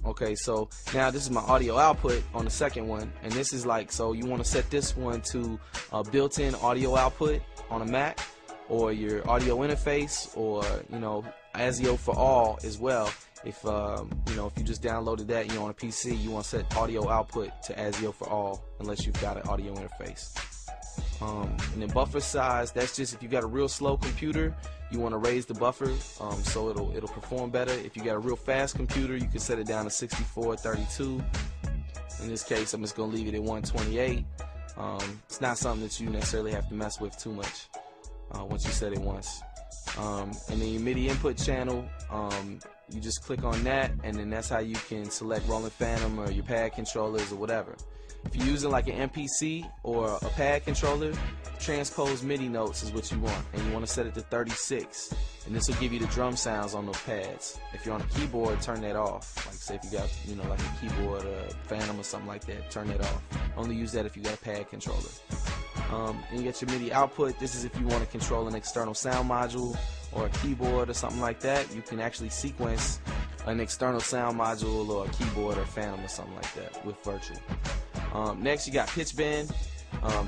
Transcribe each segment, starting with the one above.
Okay, so now this is my audio output on the second one, and this is like, so you want to set this one to a built-in audio output on a Mac, or your audio interface, or ASIO for all as well. If if you just downloaded that and you're on a PC, you want to set audio output to ASIO for all, unless you've got an audio interface. And then buffer size, that's just if you got a real slow computer, you want to raise the buffer so it'll perform better. If you got a real fast computer, you can set it down to 64, 32. In this case, I'm just gonna leave it at 128. It's not something that you necessarily have to mess with too much once you set it once. And then your MIDI input channel, you just click on that, and then that's how you can select Rolling Phantom or your pad controllers or whatever. If you're using like an MPC or a pad controller, transpose MIDI notes is what you want, and you want to set it to 36, and this will give you the drum sounds on those pads. If you're on a keyboard, turn that off. Like say if you got like a keyboard or a Phantom or something like that, turn that off. Only use that if you got a pad controller. And you get your MIDI output. This is if you want to control an external sound module or a keyboard or something like that. You can actually sequence an external sound module or a keyboard or Phantom or something like that with virtual. Next, you got pitch bend.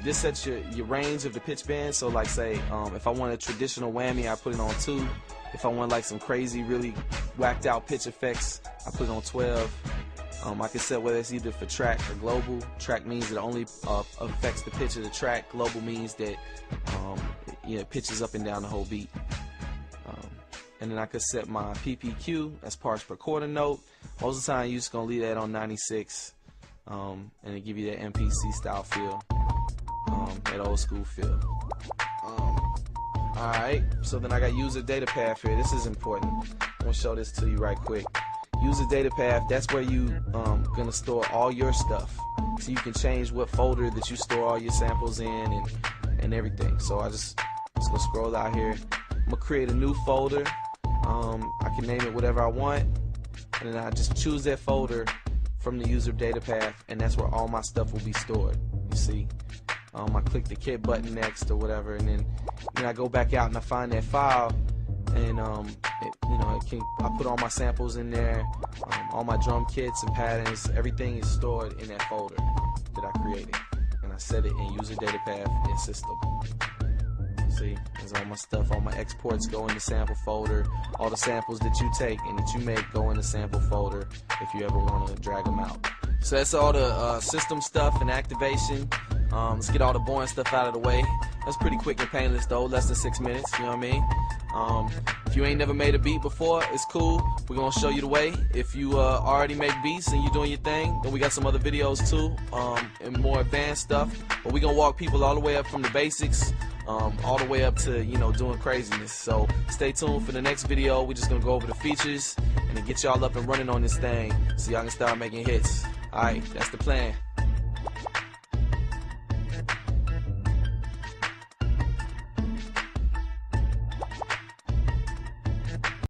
This sets your range of the pitch bend. So like say if I want a traditional whammy, I put it on 2. If I want like some crazy, really whacked out pitch effects, I put it on 12. I can set whether it's either for track or global. Track means it only affects the pitch of the track. Global means that it pitches up and down the whole beat. And then I could set my PPQ, that's parts per quarter note. Most of the time you're just going to leave that on 96, and it give you that MPC style feel, that old school feel. Alright, so then I got user data path here. This is important. I'm going to show this to you right quick. User data path, that's where you gonna store all your stuff. So you can change what folder that you store all your samples in and everything. So I just gonna scroll out here. I'm gonna create a new folder. I can name it whatever I want, and then I just choose that folder from the user data path, and that's where all my stuff will be stored. You see, I click the kit button next or whatever, and then I go back out and I find that file, and I put all my samples in there, all my drum kits and patterns, everything is stored in that folder that I created, and I set it in user data path in system. See, there's all my stuff, all my exports go in the sample folder, all the samples that you take and that you make go in the sample folder if you ever want to drag them out. So that's all the system stuff and activation. Let's get all the boring stuff out of the way. That's pretty quick and painless though, less than 6 minutes, you know what I mean? If you ain't never made a beat before, it's cool. We're gonna show you the way. If you already make beats and you're doing your thing, then we got some other videos too, and more advanced stuff. But we're gonna walk people all the way up from the basics, all the way up to doing craziness. So stay tuned for the next video. We're just gonna go over the features and then get y'all up and running on this thing so y'all can start making hits. Alright, that's the plan.